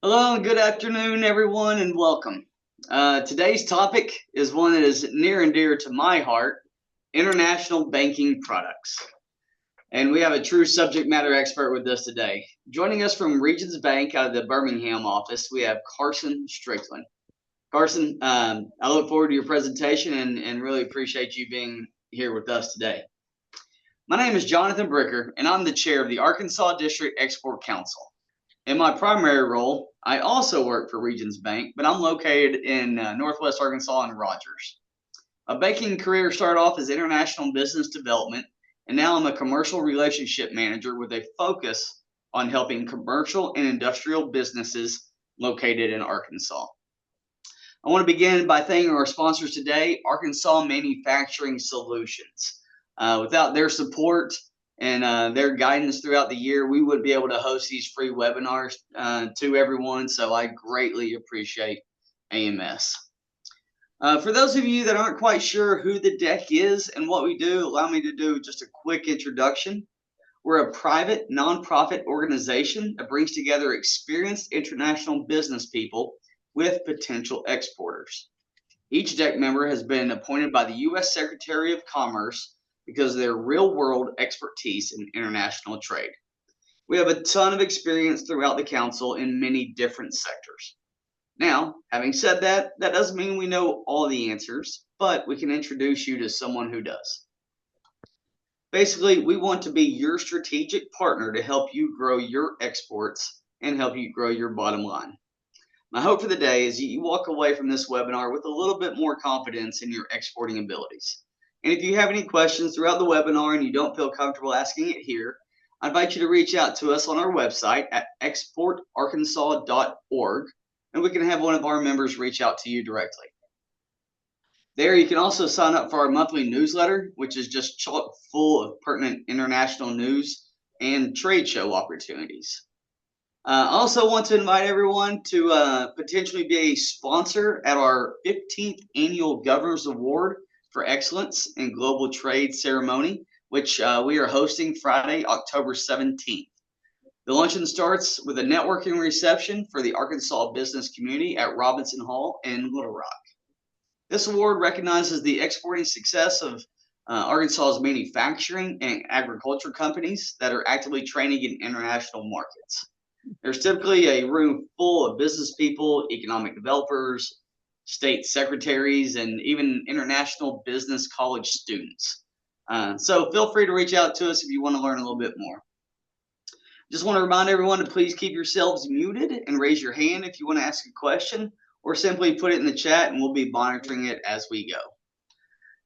Hello, and good afternoon, everyone, and welcome. Today's topic is one that is near and dear to my heart: international banking products. And we have a true subject matter expert with us today. Joining us from Regions Bank out of the Birmingham office, we have Carson Strickland. Carson, I look forward to your presentation and really appreciate you being here with us today. My name is Jonathan Bricker, and I'm the chair of the Arkansas District Export Council. In my primary role, I also work for Regions Bank, but I'm located in Northwest Arkansas in Rogers. A banking career started off as international business development, and now I'm a commercial relationship manager with a focus on helping commercial and industrial businesses located in Arkansas. I want to begin by thanking our sponsors today, Arkansas Manufacturing Solutions. Without their support and their guidance throughout the year, we wouldn't be able to host these free webinars to everyone. So I greatly appreciate AMS. For those of you that aren't quite sure who the deck is and what we do, allow me to do just a quick introduction. We're a private nonprofit organization that brings together experienced international business people with potential exporters. Each deck member has been appointed by the U.S. Secretary of Commerce because of their real world expertise in international trade. We have a ton of experience throughout the council in many different sectors. Now, having said that, that doesn't mean we know all the answers, but we can introduce you to someone who does. Basically, we want to be your strategic partner to help you grow your exports and help you grow your bottom line. My hope for the day is that you walk away from this webinar with a little bit more confidence in your exporting abilities. And if you have any questions throughout the webinar and you don't feel comfortable asking it here, I invite you to reach out to us on our website at exportarkansas.org, and we can have one of our members reach out to you directly. There, you can also sign up for our monthly newsletter, which is just chock full of pertinent international news and trade show opportunities. I also want to invite everyone to potentially be a sponsor at our 15th Annual Governor's Award for Excellence in Global Trade ceremony, which we are hosting Friday, October 17th. The luncheon starts with a networking reception for the Arkansas business community at Robinson Hall in Little Rock. This award recognizes the exporting success of Arkansas's manufacturing and agriculture companies that are actively training in international markets. There's typically a room full of business people, economic developers, state secretaries, and even international business college students. So feel free to reach out to us if you want to learn a little bit more. Just want to remind everyone to please keep yourselves muted and raise your hand if you want to ask a question, or simply put it in the chat and we'll be monitoring it as we go.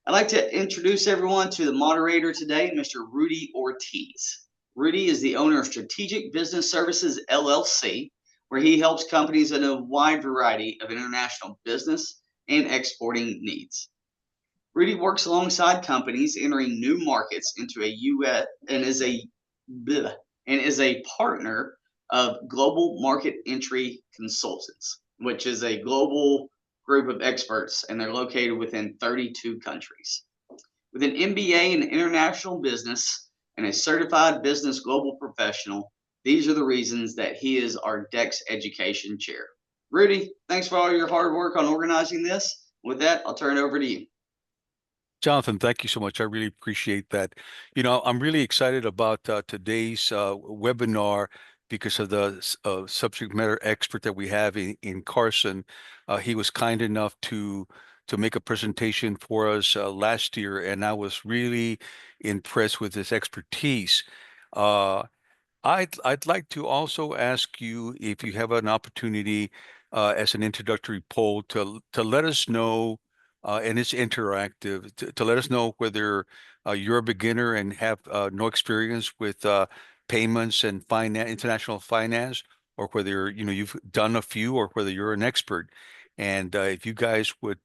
I'd like to introduce everyone to the moderator today, Mr. Rudy Ortiz. Rudy is the owner of Strategic Business Services LLC, where he helps companies in a wide variety of international business and exporting needs. Rudy works alongside companies entering new markets into a U.S. and is a partner of Global Market Entry Consultants, which is a global group of experts, and they're located within 32 countries. With an MBA in international business and a certified business global professional, these are the reasons that he is our DEX Education Chair. Rudy, thanks for all your hard work on organizing this. With that, I'll turn it over to you. Jonathan, thank you so much. I really appreciate that. I'm really excited about today's webinar because of the subject matter expert that we have in Carson. He was kind enough to make a presentation for us last year, and I was really impressed with his expertise. Uh, I'd like to also ask you if you have an opportunity as an introductory poll to let us know, and it's interactive, to let us know whether you're a beginner and have no experience with payments and finance, international finance, or whether you've done a few, or whether you're an expert. And if you guys would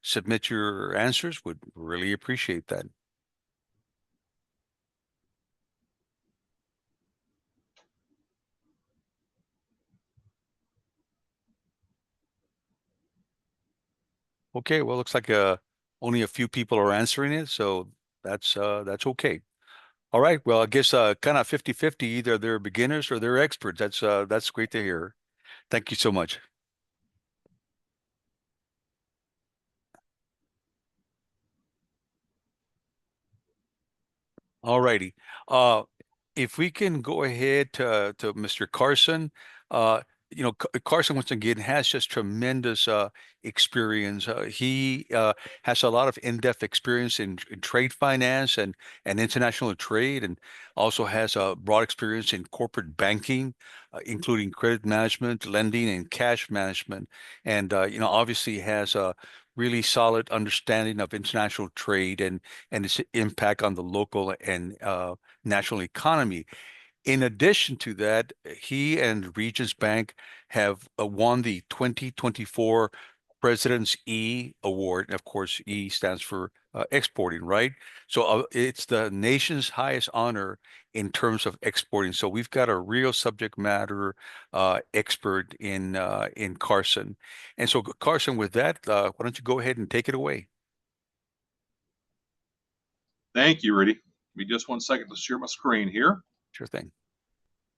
submit your answers, would really appreciate that. Okay, well, looks like only a few people are answering it, so that's okay. All right, well, I guess kind of 50-50, either they're beginners or they're experts. That's great to hear. Thank you so much. All righty. If we can go ahead to Mr. Carson, uh, Carson once again has just tremendous experience. He has a lot of in-depth experience in trade finance and international trade, and also has a broad experience in corporate banking, including credit management, lending, and cash management. And obviously has a really solid understanding of international trade and its impact on the local and national economy. In addition to that, he and Regions Bank have won the 2024 President's E Award. Of course, E stands for exporting, right? So it's the nation's highest honor in terms of exporting. So we've got a real subject matter expert in Carson. And so, Carson, with that, why don't you go ahead and take it away? Thank you, Rudy. Give me just 1 second to share my screen here. Sure thing.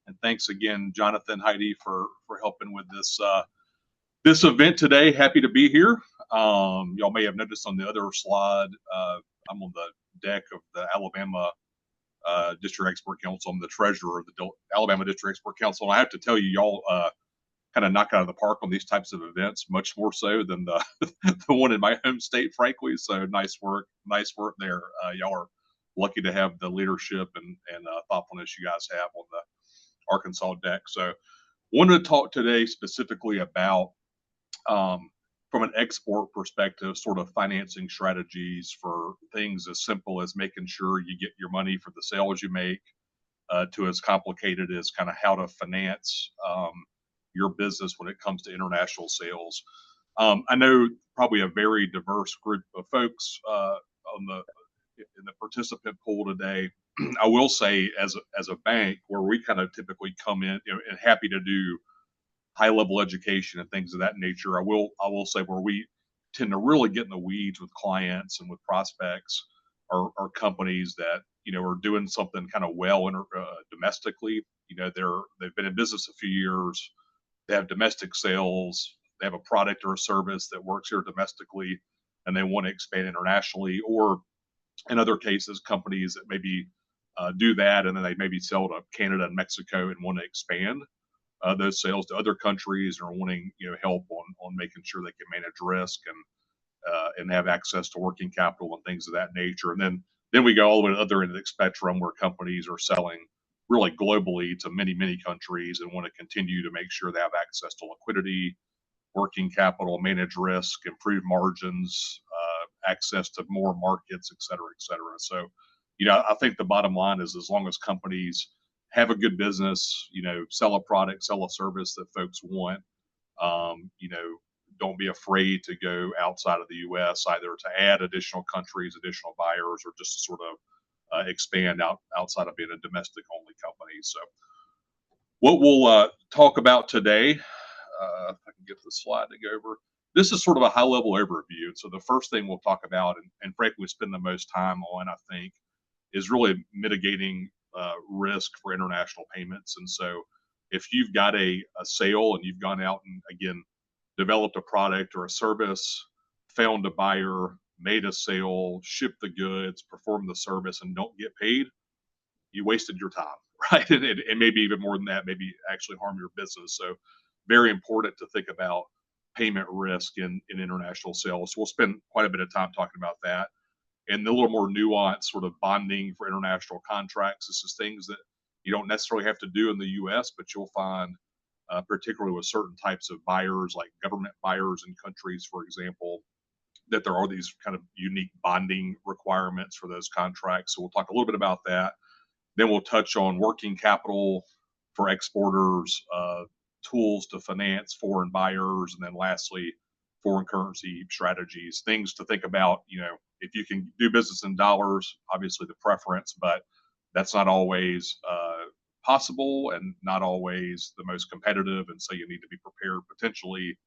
And thanks again, Jonathan, Heidi, for helping with this event today. Happy to be here. Y'all may have noticed on the other slide, I'm on the deck of the Alabama District Export Council. I'm the treasurer of the Alabama District Export Council. And I have to tell you, y'all kind of knock out of the park on these types of events, much more so than the the one in my home state, frankly. So nice work there. Y'all are lucky to have the leadership and thoughtfulness you guys have on the Arkansas deck. So wanted to talk today specifically about from an export perspective, sort of financing strategies for things as simple as making sure you get your money for the sales you make, to as complicated as kind of how to finance your business when it comes to international sales. I know probably a very diverse group of folks on the in the participant pool today. I will say, as a bank, where we kind of typically come in, and happy to do high level education and things of that nature. I will say where we tend to really get in the weeds with clients and with prospects are companies that are doing something kind of well domestically. They've been in business a few years. They have domestic sales. They have a product or a service that works here domestically, and they want to expand internationally. Or in other cases, companies that maybe do that, and then they maybe sell to Canada and Mexico and want to expand those sales to other countries, or wanting help on making sure they can manage risk and have access to working capital and things of that nature. And then we go all the way to the other end of the spectrum, where companies are selling really globally to many countries and want to continue to make sure they have access to liquidity, working capital, manage risk, improve margins, access to more markets, et cetera, et cetera. So, I think the bottom line is, as long as companies have a good business, sell a product, sell a service that folks want, don't be afraid to go outside of the U.S., either to add additional countries, additional buyers, or just to sort of expand outside of being a domestic only company. So what we'll talk about today, if I can get the slide to go over, this is sort of a high level overview. And so the first thing we'll talk about, and frankly, we spend the most time on, I think, is really mitigating risk for international payments. And so if you've got a sale and you've gone out and, again, developed a product or a service, found a buyer, made a sale, shipped the goods, performed the service, and don't get paid, you wasted your time, right? And maybe even more than that, maybe actually harm your business. So very important to think about payment risk in international sales. So we'll spend quite a bit of time talking about that. And the little more nuanced sort of bonding for international contracts. This is things that you don't necessarily have to do in the U.S., but you'll find, particularly with certain types of buyers, like government buyers in countries, for example, that there are these kind of unique bonding requirements for those contracts. So we'll talk a little bit about that. Then we'll touch on working capital for exporters, tools to finance foreign buyers, and then lastly, foreign currency strategies, things to think about. If you can do business in dollars, obviously the preference, but that's not always possible and not always the most competitive. And so you need to be prepared potentially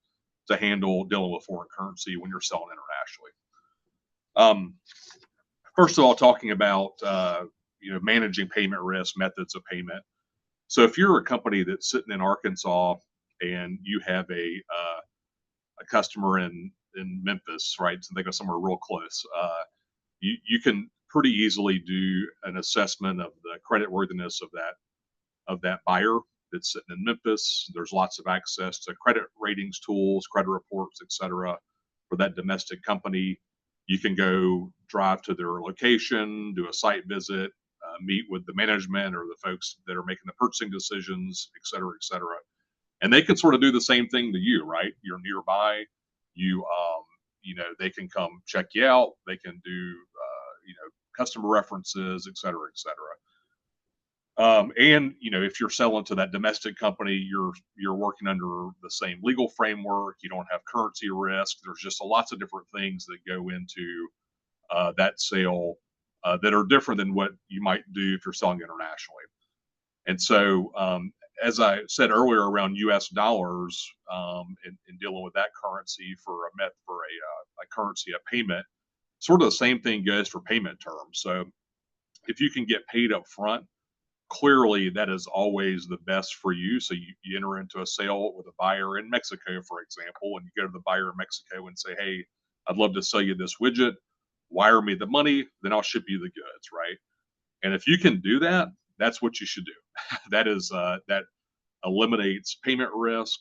to handle dealing with foreign currency when you're selling internationally. First of all, talking about managing payment risk, methods of payment. So if you're a company that's sitting in Arkansas and you have a customer in Memphis, right? So they go somewhere real close. You can pretty easily do an assessment of the credit worthiness of that buyer that's sitting in Memphis. There's lots of access to credit ratings tools, credit reports, et cetera, for that domestic company. You can go drive to their location, do a site visit, meet with the management or the folks that are making the purchasing decisions, et cetera, et cetera. And they can sort of do the same thing to you, right? You're nearby. They can come check you out. They can do, customer references, et cetera, et cetera. And if you're selling to that domestic company, you're working under the same legal framework. You don't have currency risk. There's just lots of different things that go into that sale that are different than what you might do if you're selling internationally. And so, as I said earlier, around U.S. dollars, in dealing with that currency for a currency of payment, sort of the same thing goes for payment terms. So, if you can get paid up front, clearly that is always the best for you. So you enter into a sale with a buyer in Mexico, for example, and you go to the buyer in Mexico and say, hey, I'd love to sell you this widget. Wire me the money, then I'll ship you the goods, right? And if you can do that, that's what you should do. That eliminates payment risk.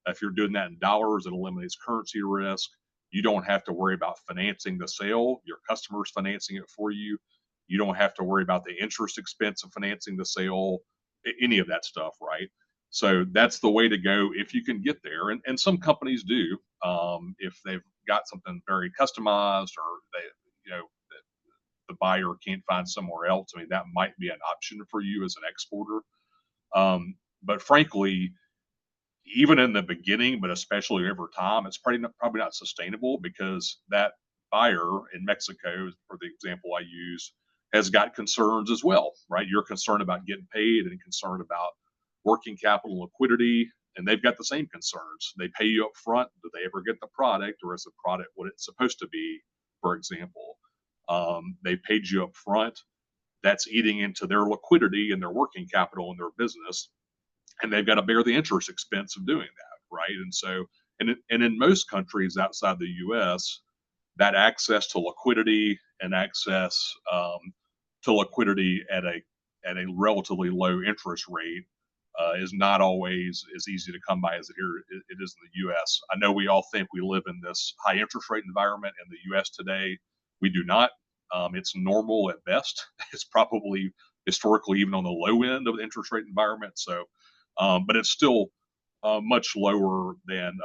If you're doing that in dollars, it eliminates currency risk. You don't have to worry about financing the sale. Your customer's financing it for you. You don't have to worry about the interest expense of financing the sale, any of that stuff, right? So that's the way to go if you can get there. And some companies do, if they've got something very customized or the buyer can't find somewhere else. I mean, that might be an option for you as an exporter. But frankly, even in the beginning, but especially over time, it's probably not sustainable, because that buyer in Mexico, for the example I use, has got concerns as well, right? You're concerned about getting paid and concerned about working capital liquidity, and they've got the same concerns. They pay you up front. Do they ever get the product, or is the product what it's supposed to be, for example? They paid you up front. That's eating into their liquidity and their working capital in their business, and they've got to bear the interest expense of doing that, right? And so, and in most countries outside the U.S., that access to liquidity and access to liquidity at a relatively low interest rate is not always as easy to come by as it is in the U.S. I know we all think we live in this high interest rate environment in the U.S. today. We do not. It's normal at best. It's probably historically even on the low end of the interest rate environment. So, but it's still much lower than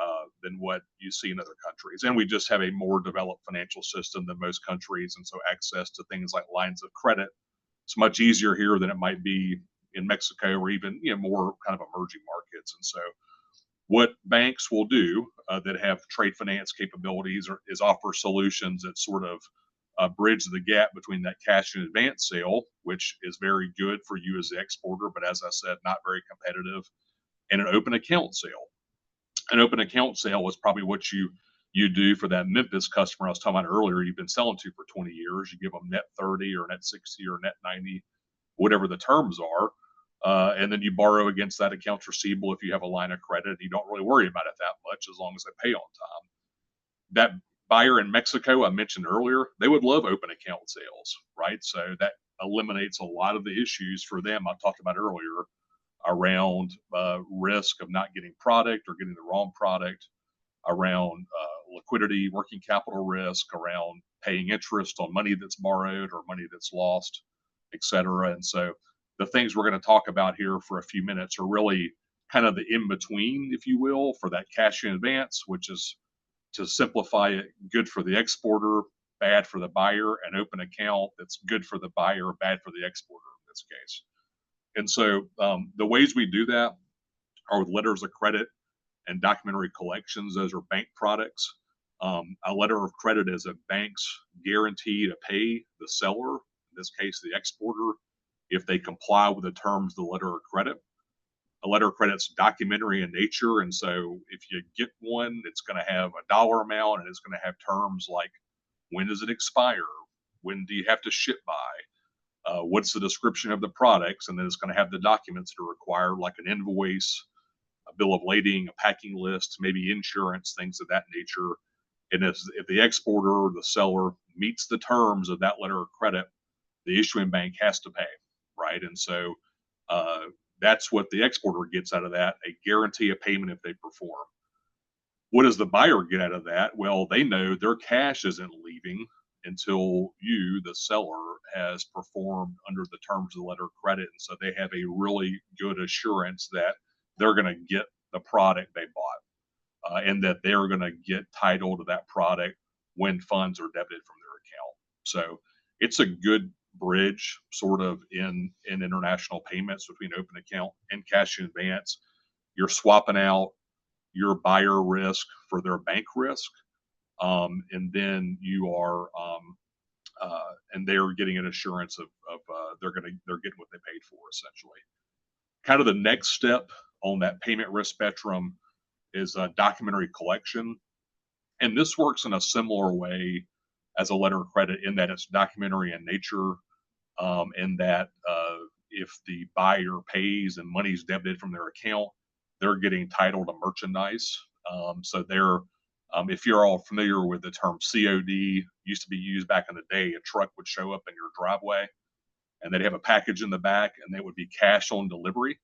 what you see in other countries. And we just have a more developed financial system than most countries, and so access to things like lines of credit, it's much easier here than it might be in Mexico or even more kind of emerging markets. And so, what banks will do that have trade finance capabilities is offer solutions that sort of bridge the gap between that cash in advance sale, which is very good for you as the exporter, but as I said, not very competitive, and an open account sale. An open account sale is probably what you do for that Memphis customer I was talking about earlier. You've been selling to for 20 years. You give them net 30 or net 60 or net 90, whatever the terms are. And then you borrow against that accounts receivable if you have a line of credit. You don't really worry about it that much as long as they pay on time. That buyer in Mexico I mentioned earlier, they would love open account sales, right? So that eliminates a lot of the issues for them I talked about earlier around risk of not getting product or getting the wrong product, around liquidity, working capital risk, around paying interest on money that's borrowed or money that's lost, et cetera. And so the things we're going to talk about here for a few minutes are really kind of the in-between, if you will, for that cash in advance, which is, to simplify it, good for the exporter, bad for the buyer, and open account that's good for the buyer, bad for the exporter in this case. And so the ways we do that are with letters of credit and documentary collections. Those are bank products. A letter of credit is a bank's guarantee to pay the seller, in this case the exporter, if they comply with the terms of the letter of credit. A letter of credit's documentary in nature, and so if you get one, it's going to have a dollar amount, and it's going to have terms like, when does it expire? When do you have to ship by? What's the description of the products? And then it's going to have the documents that are required, like an invoice, a bill of lading, a packing list, maybe insurance, things of that nature. And if the exporter or the seller meets the terms of that letter of credit, the issuing bank has to pay, right? And so that's what the exporter gets out of that, a guarantee of payment if they perform. What does the buyer get out of that? Well, they know their cash isn't leaving until you, the seller, has performed under the terms of the letter of credit. And so they have a really good assurance that they're going to get the product they bought, and that they're going to get title to that product when funds are debited from their account. So it's a good bridge sort of in international payments between open account and cash in advance. You're swapping out your buyer risk for their bank risk, and then you are and they're getting an assurance of they're getting what they paid for, essentially. Kind of the next step on that payment risk spectrum is documentary collection, and this works in a similar way as a letter of credit in that it's documentary in nature, in that if the buyer pays and money's debited from their account, they're getting title to merchandise. So they're, if you're all familiar with the term COD, used to be used back in the day, a truck would show up in your driveway and they'd have a package in the back and they would be cash on delivery.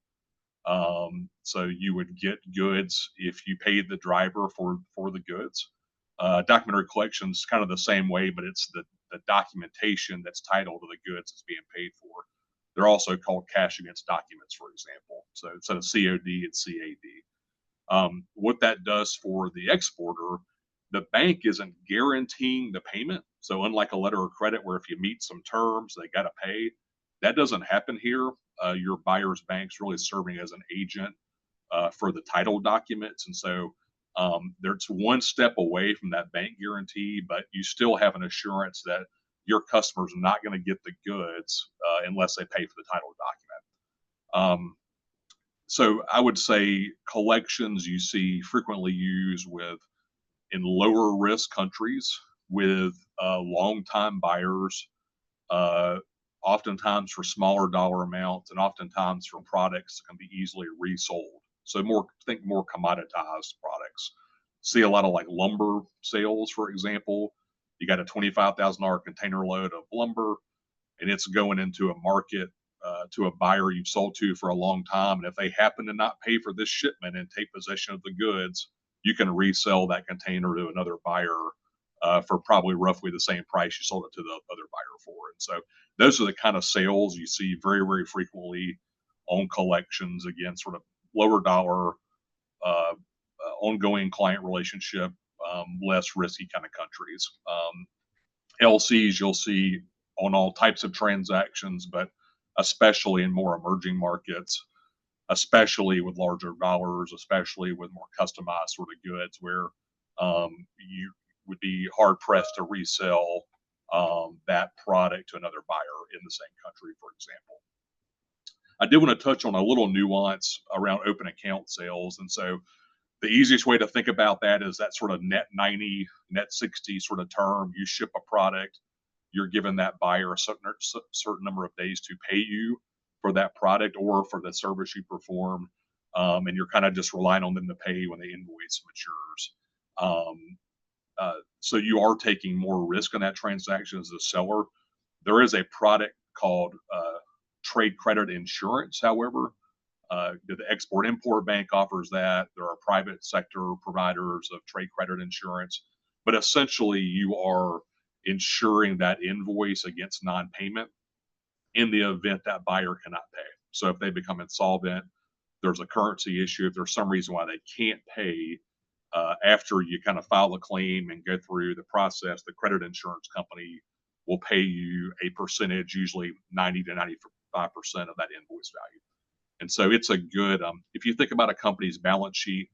So you would get goods if you paid the driver for the goods. Documentary collection is kind of the same way, but it's the documentation that's titled to the goods that's being paid for. They're also called cash against documents, for example. So instead of COD, it's CAD. What that does for the exporter, the bank isn't guaranteeing the payment. So unlike a letter of credit where if you meet some terms, they got to pay, that doesn't happen here. Your buyer's bank's really serving as an agent for the title documents. And so there's one step away from that bank guarantee, but you still have an assurance that your customer's not going to get the goods unless they pay for the title document. So I would say collections you see frequently used in lower risk countries with long-time buyers, oftentimes for smaller dollar amounts and oftentimes for products that can be easily resold. So more commoditized products. See a lot of like lumber sales, for example. You got a $25,000 container load of lumber and it's going into a market to a buyer you've sold to for a long time. And if they happen to not pay for this shipment and take possession of the goods, you can resell that container to another buyer for probably roughly the same price you sold it to the other buyer for. And so those are the kind of sales you see very, very frequently on collections. Again, sort of lower dollar, ongoing client relationship, less risky kind of countries. LCs you'll see on all types of transactions, but especially in more emerging markets, especially with larger dollars, especially with more customized sort of goods where you would be hard pressed to resell that product to another buyer in the same country, for example. I did want to touch on a little nuance around open account sales. And so the easiest way to think about that is that sort of net 90, net 60 sort of term. You ship a product, you're giving that buyer a certain number of days to pay you for that product or for the service you performed. And you're kind of just relying on them to pay when the invoice matures. So you are taking more risk on that transaction as a seller. There is a product called trade credit insurance, however. The Export-Import Bank offers that. There are private sector providers of trade credit insurance. But essentially, you are insuring that invoice against non-payment in the event that buyer cannot pay. So if they become insolvent, there's a currency issue. If there's some reason why they can't pay, after you kind of file a claim and go through the process, the credit insurance company will pay you a percentage, usually 90 to 95% of that invoice value. And so it's a good, if you think about a company's balance sheet,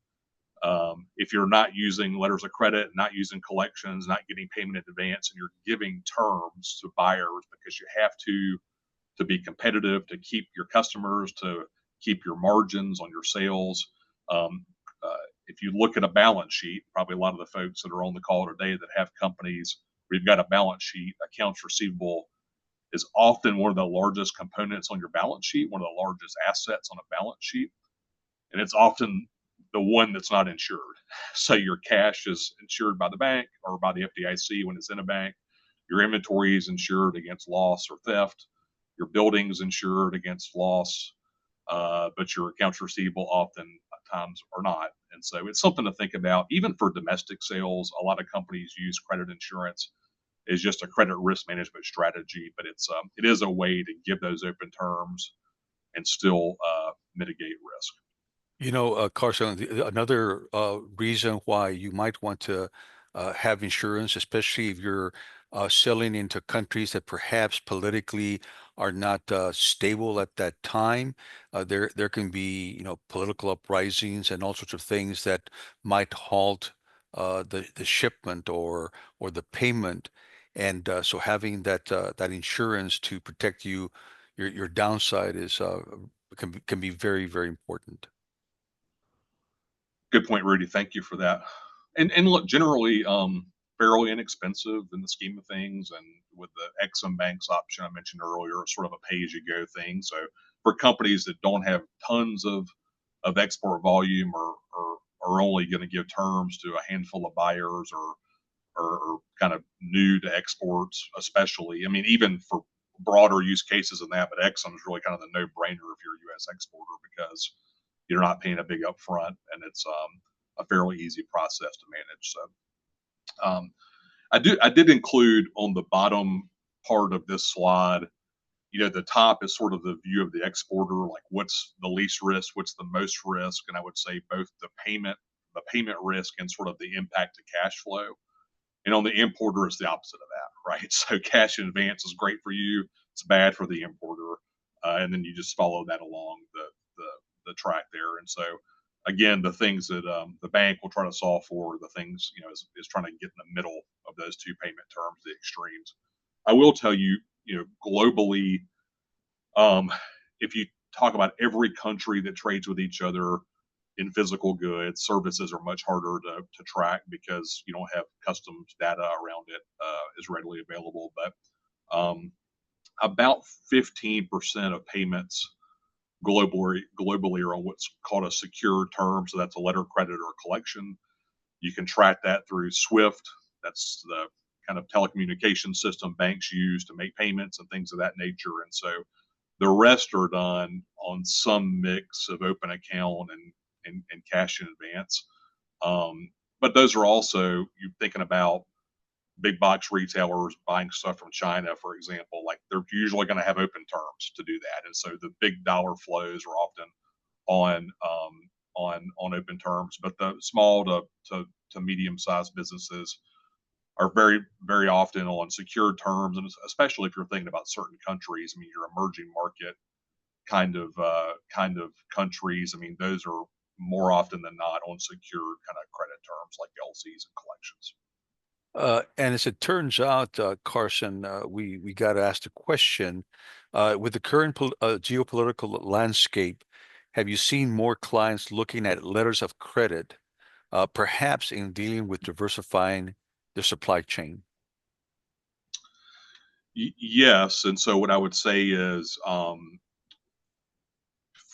if you're not using letters of credit, not using collections, not getting payment in advance, and you're giving terms to buyers because you have to be competitive, to keep your customers, to keep your margins on your sales. If you look at a balance sheet, probably a lot of the folks that are on the call today that have companies where you've got a balance sheet, accounts receivable is often one of the largest components on your balance sheet, one of the largest assets on a balance sheet. And it's often the one that's not insured. So your cash is insured by the bank or by the FDIC when it's in a bank. Your inventory is insured against loss or theft. Your building is insured against loss, but your accounts receivable oftentimes are not. And so it's something to think about. Even for domestic sales, a lot of companies use credit insurance as just a credit risk management strategy, but it is a way to give those open terms and still mitigate risk. Carson, another reason why you might want to have insurance, especially if you're selling into countries that perhaps politically are not stable at that time, there can be, political uprisings and all sorts of things that might halt the shipment or the payment, and so having that insurance to protect you, your downside is can be very, very important. Good point, Rudy. Thank you for that. And look, generally, fairly inexpensive in the scheme of things. And with the Exim Banks option I mentioned earlier, it's sort of a pay-as-you-go thing. So for companies that don't have tons of export volume or are only going to give terms to a handful of buyers or kind of new to exports, especially. I mean, even for broader use cases than that, but Exim is really kind of the no-brainer if you're a U.S. exporter because you're not paying a big upfront, and it's a fairly easy process to manage. So I did include on the bottom part of this slide, the top is sort of the view of the exporter, like what's the least risk, what's the most risk, and I would say both the payment risk and sort of the impact to cash flow. And on the importer, it's the opposite of that, right? So cash in advance is great for you, it's bad for the importer, and then you just follow that along the track there. And so again, the things that the bank will try to solve for, the things is trying to get in the middle of those two payment terms, the extremes. I will tell you, globally, if you talk about every country that trades with each other in physical goods, services are much harder to track because you don't have customs data around it is readily available. But about 15% of payments globally are on what's called a secure term. So that's a letter of credit or collection. You can track that through SWIFT. That's the kind of telecommunication system banks use to make payments and things of that nature. And so the rest are done on some mix of open account and cash in advance. But those are also, you're thinking about big box retailers buying stuff from China, for example, like they're usually going to have open terms to do that. And so the big dollar flows are often on open terms, but the small to medium sized businesses are very, very often on secure terms. And especially if you're thinking about certain countries, I mean, your emerging market kind of countries, I mean, those are more often than not on secure kind of credit terms like LCs and collections. And as it turns out, Carson, we got to ask the question, with the current geopolitical landscape, have you seen more clients looking at letters of credit, perhaps in dealing with diversifying their supply chain? Yes. And so what I would say is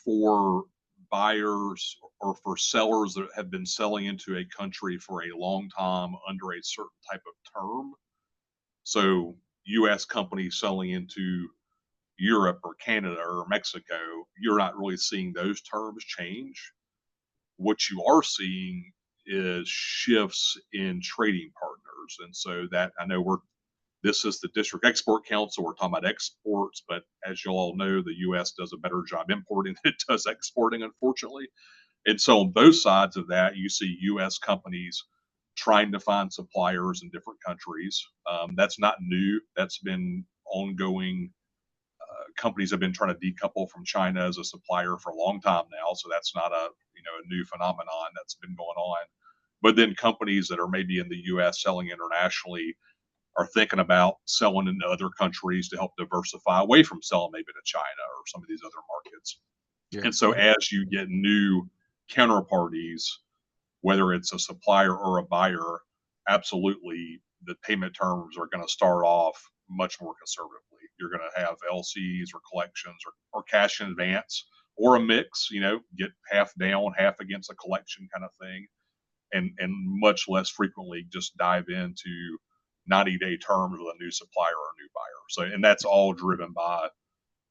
for buyers or for sellers that have been selling into a country for a long time under a certain type of term. So US companies selling into Europe or Canada or Mexico, you're not really seeing those terms change. What you are seeing is shifts in trading partners. And so that I know this is the District Export Council. We're talking about exports, but as you all know, the U.S. does a better job importing than it does exporting, unfortunately. And so on both sides of that, you see U.S. companies trying to find suppliers in different countries. That's not new. That's been ongoing. Companies have been trying to decouple from China as a supplier for a long time now. So that's not a new phenomenon that's been going on. But then companies that are maybe in the U.S. selling internationally are thinking about selling into other countries to help diversify away from selling maybe to China or some of these other markets. Yeah. And so as you get new counterparties, whether it's a supplier or a buyer, absolutely the payment terms are going to start off much more conservatively. You're going to have LCs or collections or cash in advance or a mix, get half down, half against a collection kind of thing, and much less frequently just dive into 90-day terms with a new supplier or a new buyer. So, and that's all driven by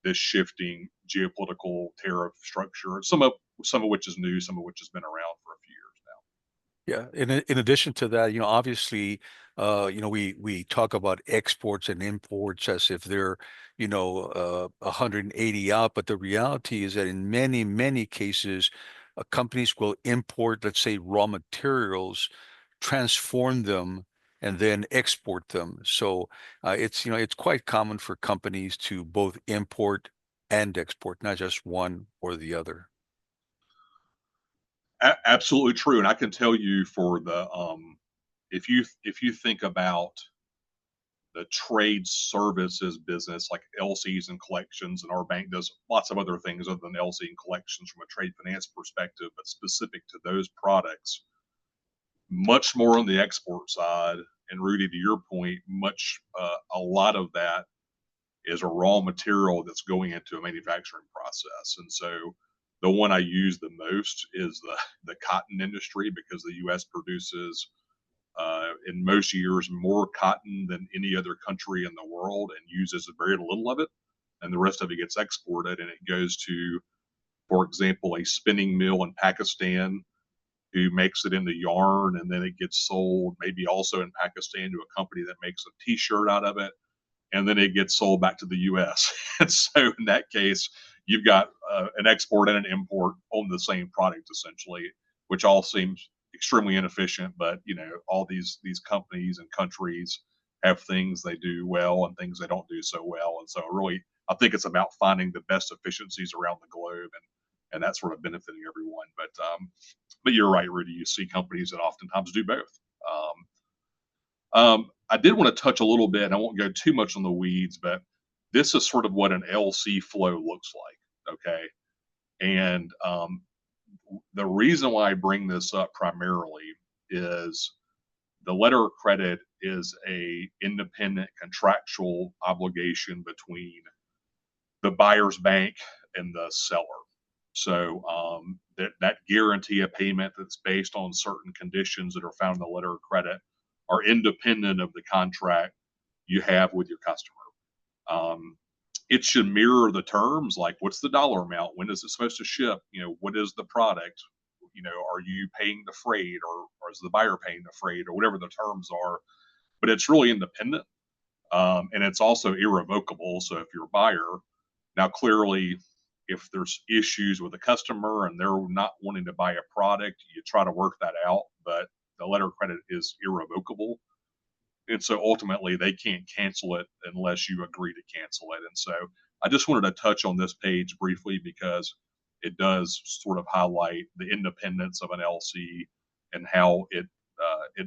this shifting geopolitical tariff structure, some of which is new, some of which has been around for a few years now. Yeah. In addition to that, obviously, we talk about exports and imports as if they're, 180 out, but the reality is that in many, many cases, companies will import, let's say, raw materials, transform them, and then export them. So it's quite common for companies to both import and export, not just one or the other. Absolutely true. And I can tell you for the if you think about the trade services business like LCs and collections, and our bank does lots of other things other than LC and collections from a trade finance perspective, but specific to those products, much more on the export side. And Rudy, to your point, a lot of that is a raw material that's going into a manufacturing process. And so the one I use the most is the cotton industry, because the U.S. produces in most years more cotton than any other country in the world and uses very little of it. And the rest of it gets exported, and it goes to, for example, a spinning mill in Pakistan who makes it into yarn, and then it gets sold maybe also in Pakistan to a company that makes a t-shirt out of it, and then it gets sold back to the U.S. And so in that case, you've got an export and an import on the same product essentially, which all seems extremely inefficient. But all these companies and countries have things they do well and things they don't do so well. And so really, I think it's about finding the best efficiencies around the globe, and that's sort of benefiting everyone. But you're right, Rudy. You see companies that oftentimes do both. I did want to touch a little bit, and I won't go too much on the weeds, but this is sort of what an LC flow looks like, okay? And the reason why I bring this up primarily is the letter of credit is a independent contractual obligation between the buyer's bank and the seller. So that guarantee a payment that's based on certain conditions that are found in the letter of credit are independent of the contract you have with your customer. It should mirror the terms, like what's the dollar amount, when is it supposed to ship, what is the product, are you paying the freight, or is the buyer paying the freight, or whatever the terms are. But it's really independent, and it's also irrevocable. So if you're a buyer, now clearly, if there's issues with a customer and they're not wanting to buy a product, you try to work that out, but the letter of credit is irrevocable. And so ultimately they can't cancel it unless you agree to cancel it. And so I just wanted to touch on this page briefly because it does sort of highlight the independence of an LC and how it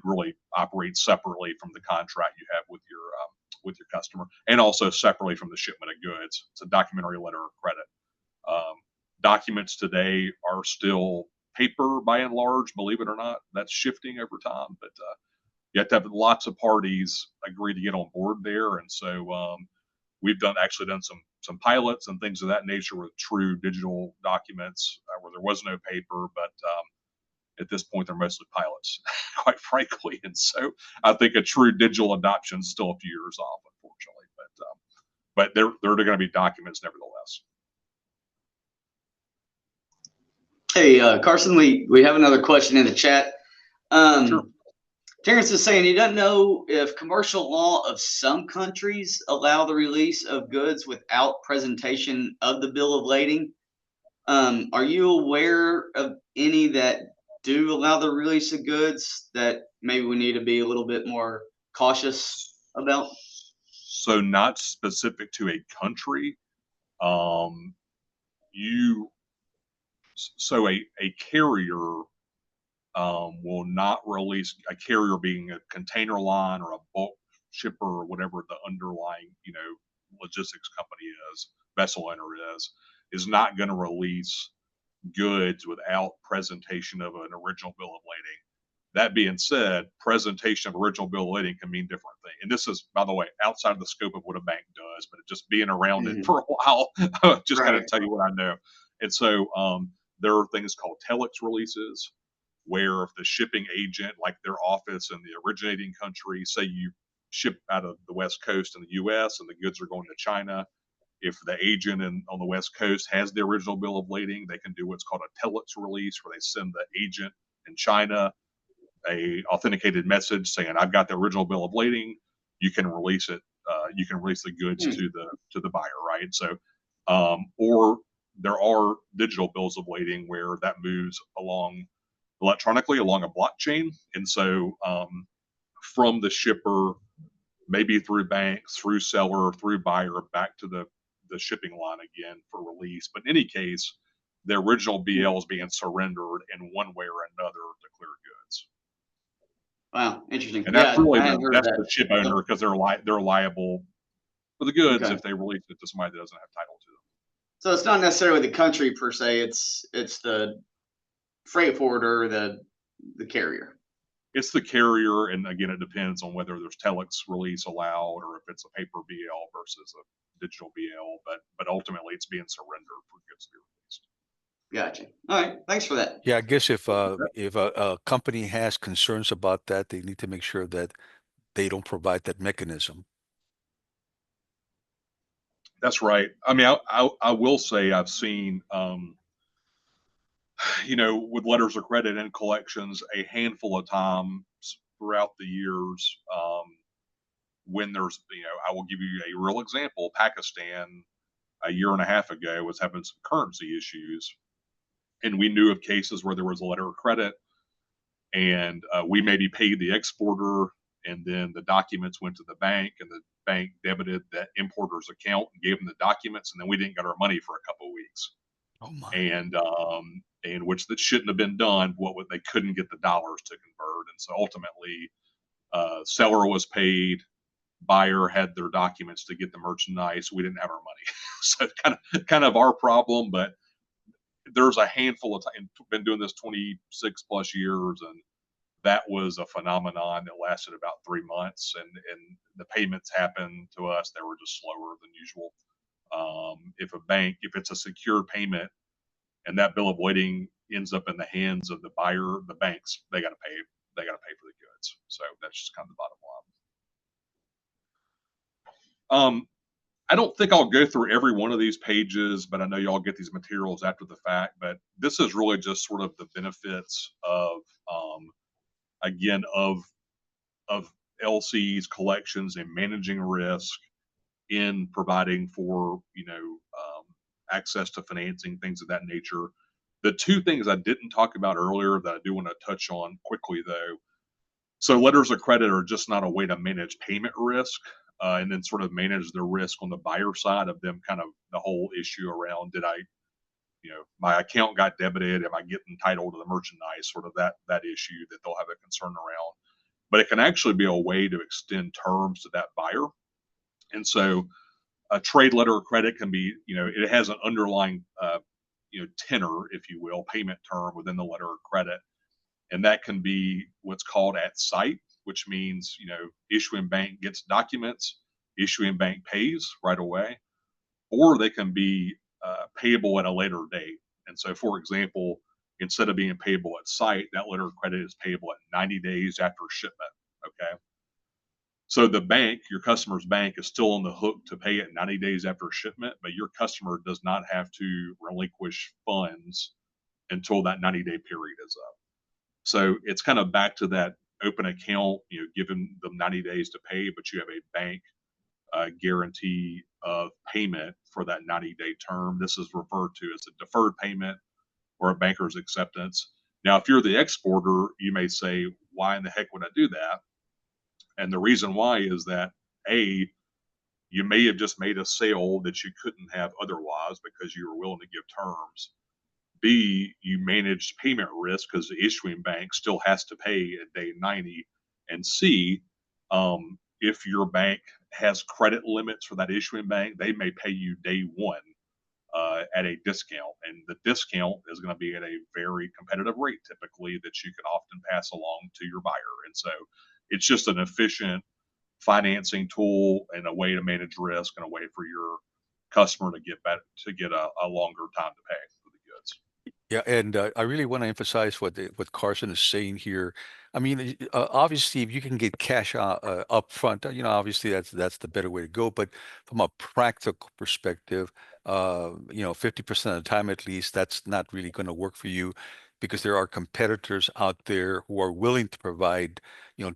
really operates separately from the contract you have with your customer, and also separately from the shipment of goods. It's a documentary letter of credit. Documents today are still paper by and large, believe it or not. That's shifting over time, but you have to have lots of parties agree to get on board there. And so we've done some pilots and things of that nature with true digital documents where there was no paper, but at this point they're mostly pilots, quite frankly. And so I think a true digital adoption is still a few years off, unfortunately. But they're going to be documents nevertheless. Hey, Carson, we have another question in the chat. Sure. Terrence is saying he doesn't know if commercial law of some countries allow the release of goods without presentation of the bill of lading. Are you aware of any that do allow the release of goods that maybe we need to be a little bit more cautious about? So not specific to a country. So a carrier will not release, a carrier being a container line or a bulk shipper or whatever the underlying logistics company is, vessel owner is not going to release goods without presentation of an original bill of lading. That being said, presentation of original bill of lading can mean different things. And this is, by the way, outside of the scope of what a bank does, but just being around it for a while, just kind of tell you what I know. And so there are things called telex releases, where if the shipping agent, like their office in the originating country, say you ship out of the West Coast in the US and the goods are going to China, if the agent on the West Coast has the original bill of lading, they can do what's called a telex release, where they send the agent in China a authenticated message saying, "I've got the original bill of lading. You can release it. You can release the goods to the buyer." Right. So, or there are digital bills of lading where that moves along electronically along a blockchain, and so from the shipper, maybe through banks, through seller, through buyer, back to the shipping line again for release. But in any case, the original BL is being surrendered in one way or another to clear goods. Wow, interesting. And that's Yeah, really I hadn't heard of that's that. the ship owner, because they're liable for the goods Okay. if they release it to somebody that doesn't have title to them. So it's not necessarily the country per se. It's the freight forwarder, the carrier. It's the carrier, and again, it depends on whether there's telex release allowed or if it's a paper BL versus a digital BL. But ultimately, it's being surrendered for goods to be released. Gotcha. All right. Thanks for that. Yeah, I guess if a company has concerns about that, they need to make sure that they don't provide that mechanism. That's right. I mean, I will say I've seen, with letters of credit and collections, a handful of times throughout the years, when there's, I will give you a real example. Pakistan a year and a half ago was having some currency issues, and we knew of cases where there was a letter of credit, and we maybe paid the exporter, and then the documents went to the bank, and the bank debited that importer's account and gave them the documents, and then we didn't get our money for a couple of weeks. Oh my. And which that shouldn't have been done. They couldn't get the dollars to convert, and so ultimately, seller was paid, buyer had their documents to get the merchandise. We didn't have our money, so kind of our problem. But there's a handful of time. Been doing this 26 plus years, and that was a phenomenon that lasted about 3 months. And the payments happened to us. They were just slower than usual. If it's a secure payment, and that bill of lading ends up in the hands of the buyer, the banks, they got to pay. They got to pay for the goods. So that's just kind of the bottom line. I don't think I'll go through every one of these pages, but I know y'all get these materials after the fact. But this is really just sort of the benefits of, again, of LC's collections and managing risk in providing for, access to financing, things of that nature. The two things I didn't talk about earlier that I do want to touch on quickly, though. So letters of credit are just not a way to manage payment risk, and then sort of manage the risk on the buyer side of them, kind of the whole issue around, my account got debited, am I getting title to the merchandise, sort of that issue that they'll have a concern around. But it can actually be a way to extend terms to that buyer. And so a trade letter of credit can be, it has an underlying, tenor, if you will, payment term within the letter of credit. And that can be what's called at sight, which means, issuing bank gets documents, issuing bank pays right away, or they can be payable at a later date. And so, for example, instead of being payable at sight, that letter of credit is payable at 90 days after shipment. Okay. So the bank, your customer's bank, is still on the hook to pay it 90 days after shipment, but your customer does not have to relinquish funds until that 90-day period is up. So it's kind of back to that open account, giving them 90 days to pay, but you have a bank guarantee of payment for that 90-day term. This is referred to as a deferred payment or a banker's acceptance. Now, if you're the exporter, you may say, why in the heck would I do that? And the reason why is that, A, you may have just made a sale that you couldn't have otherwise because you were willing to give terms. B, you managed payment risk because the issuing bank still has to pay at day 90. And C, if your bank has credit limits for that issuing bank, they may pay you day one at a discount. And the discount is going to be at a very competitive rate, typically, that you can often pass along to your buyer. And so it's just an efficient financing tool and a way to manage risk and a way for your customer to get a longer time to pay for Yeah, and I really want to emphasize what Carson is saying here. I mean, obviously, if you can get cash up front, obviously that's the better way to go. But from a practical perspective, 50% of the time at least, that's not really going to work for you because there are competitors out there who are willing to provide,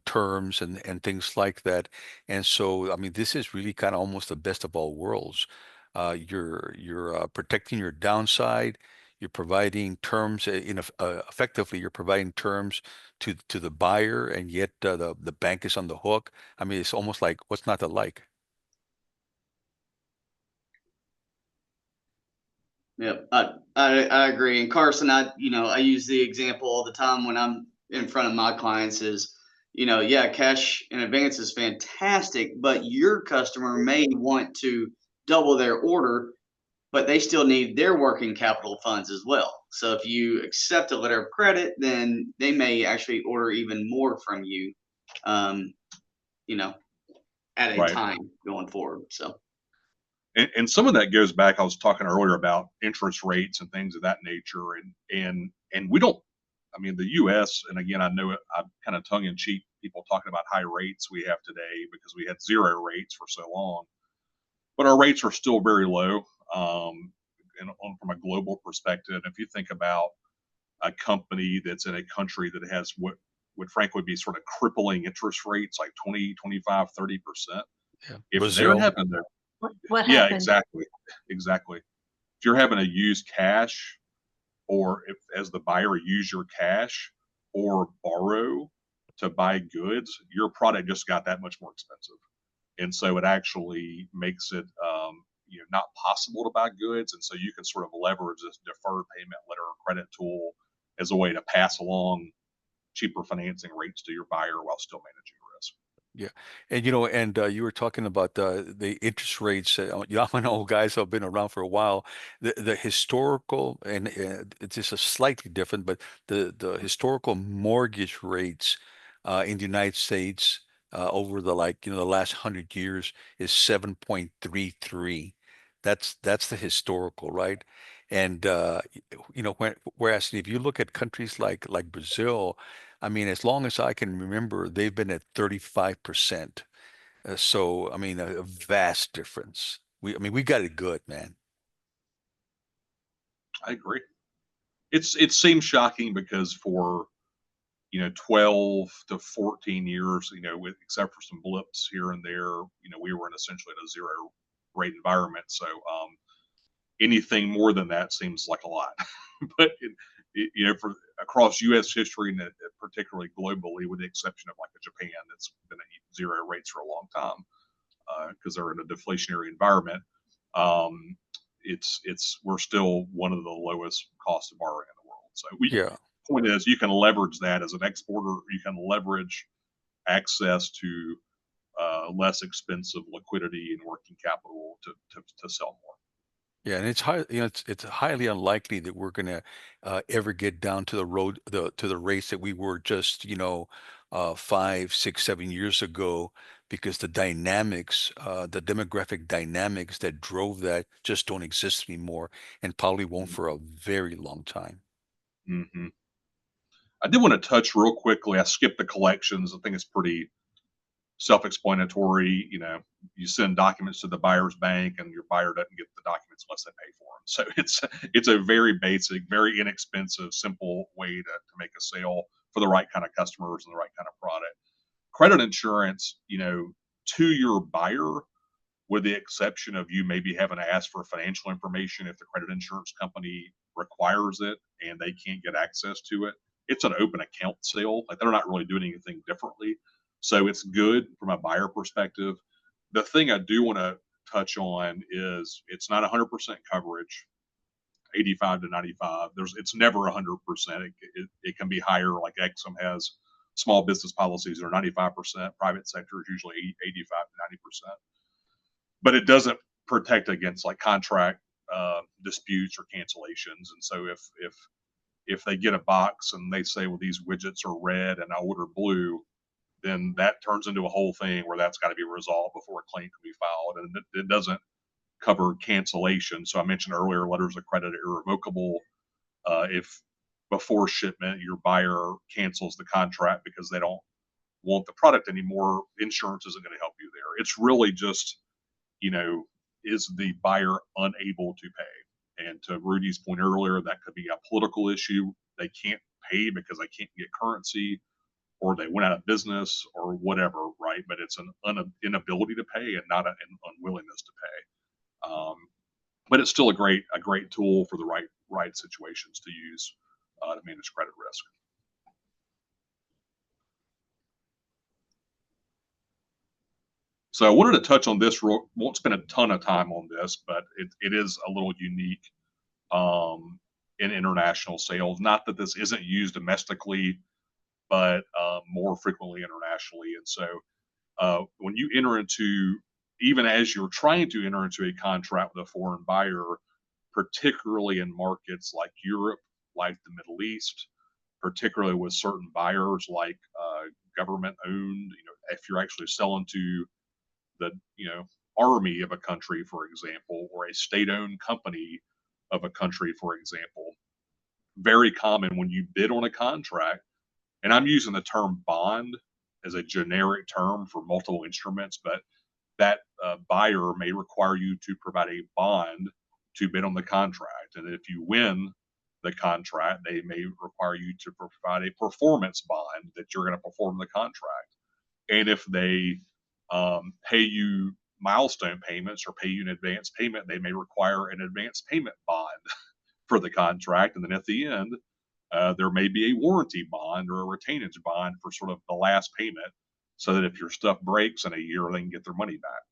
terms and things like that. And so, I mean, this is really kind of almost the best of all worlds. You're protecting your downside. You're providing terms effectively. You're providing terms to the buyer, and yet the bank is on the hook. I mean, it's almost like what's not to like. Yep, I agree. And Carson, I use the example all the time when I'm in front of my clients is, yeah, cash in advance is fantastic, but your customer may want to double their order, but they still need their working capital funds as well. So if you accept a letter of credit, then they may actually order even more from you, um, you know, at a Right. time going forward. So And some of that goes back. I was talking earlier about interest rates and things of that nature, and we don't. I mean, the U.S. and again, I know I'm kind of tongue in cheek. People talking about high rates we have today because we had zero rates for so long, but our rates are still very low. And from a global perspective, if you think about a company that's in a country that has what would frankly be sort of crippling interest rates like 20, 25, 30%, Yeah. if they're Brazil. having their What yeah, happened? exactly. If you're having to use cash, or if as the buyer use your cash or borrow to buy goods, your product just got that much more expensive, and so it actually makes it not possible to buy goods, and so you can sort of leverage this deferred payment letter or credit tool as a way to pass along cheaper financing rates to your buyer while still managing risk. Yeah, and you were talking about the interest rates. I'm an old guy, so I've been around for a while. The historical, and it's just a slightly different, but the historical mortgage rates in the United States over the last 100 years is 7.33. That's the historical, right? And whereas if you look at countries like Brazil. I mean, as long as I can remember, they've been at 35%. So, I mean, a vast difference. I mean, we got it good, man. I agree. It seems shocking because for 12 to 14 years, with except for some blips here and there, we were in essentially a zero rate environment. So anything more than that seems like a lot. But for across U.S. history and particularly globally, with the exception of like a Japan that's been at zero rates for a long time because they're in a deflationary environment. We're still one of the lowest cost of borrowing in the world. So Yeah. point is you can leverage that as an exporter. You can leverage access to less expensive liquidity and working capital to sell more. Yeah, and it's highly unlikely that we're gonna ever get down to the road to the race that we were just 5, 6, 7 years ago, because the demographic dynamics that drove that just don't exist anymore, and probably won't for a very long time. Mm-hmm. I did want to touch real quickly. I skipped the collections. I think it's pretty self-explanatory. You send documents to the buyer's bank, and your buyer doesn't get the documents unless they pay for them. So it's a very basic, very inexpensive, simple way to make a sale for the right kind of customers and the right kind of product. Credit insurance, to your buyer, with the exception of you maybe having to ask for financial information if the credit insurance company requires it and they can't get access to it. It's an open account sale. Like they're not really doing anything differently. So it's good from a buyer perspective. The thing I do want to touch on is it's not 100% coverage, 85 to 95. It's never 100%. It can be higher. Like Exum has small business policies that are 95%. Private sector is usually 85 to 90%, but it doesn't protect against like contract disputes or cancellations. And so if they get a box and they say, well, these widgets are red and I order blue, then that turns into a whole thing where that's got to be resolved before a claim can be filed, and it doesn't cover cancellation. So I mentioned earlier, letters of credit are irrevocable. if before shipment your buyer cancels the contract because they don't want the product anymore, insurance isn't going to help you there. It's really just, is the buyer unable to pay? And to Rudy's point earlier, that could be a political issue. They can't pay because they can't get currency, or they went out of business, or whatever, right? But it's an inability to pay and not an unwillingness to pay. But it's still a great tool for the right situations to use to manage credit risk. So I wanted to touch on this. Won't spend a ton of time on this, but it is a little unique in international sales. Not that this isn't used domestically, but more frequently internationally. And so when you enter into, even as you're trying to enter into a contract with a foreign buyer, particularly in markets like Europe, like the Middle East, particularly with certain buyers like government owned, if you're actually selling to the army of a country, for example, or a state-owned company of a country, for example, very common when you bid on a contract, and I'm using the term bond as a generic term for multiple instruments, but that buyer may require you to provide a bond to bid on the contract. And if you win the contract, they may require you to provide a performance bond that you're going to perform the contract. And if they pay you milestone payments or pay you an advance payment, they may require an advance payment bond for the contract. And then at the end, there may be a warranty bond or a retainage bond for sort of the last payment, so that if your stuff breaks in a year, they can get their money back.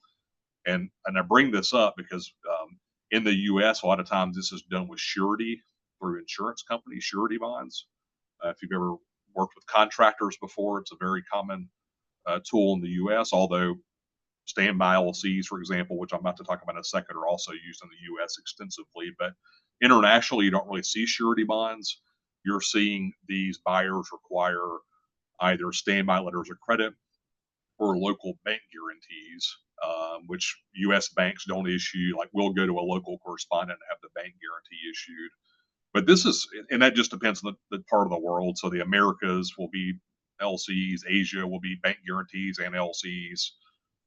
And I bring this up because in the U.S., a lot of times this is done with surety through insurance companies, surety bonds. If you've ever worked with contractors before, it's a very common tool in the U.S., although standby LCs, for example, which I'm about to talk about in a second, are also used in the U.S. extensively. But internationally, you don't really see surety bonds. You're seeing these buyers require either standby letters of credit or local bank guarantees, which U.S. banks don't issue. Like, we'll go to a local correspondent and have the bank guarantee issued. But this is, and that just depends on the part of the world. So the Americas will be LCs, Asia will be bank guarantees and LCs,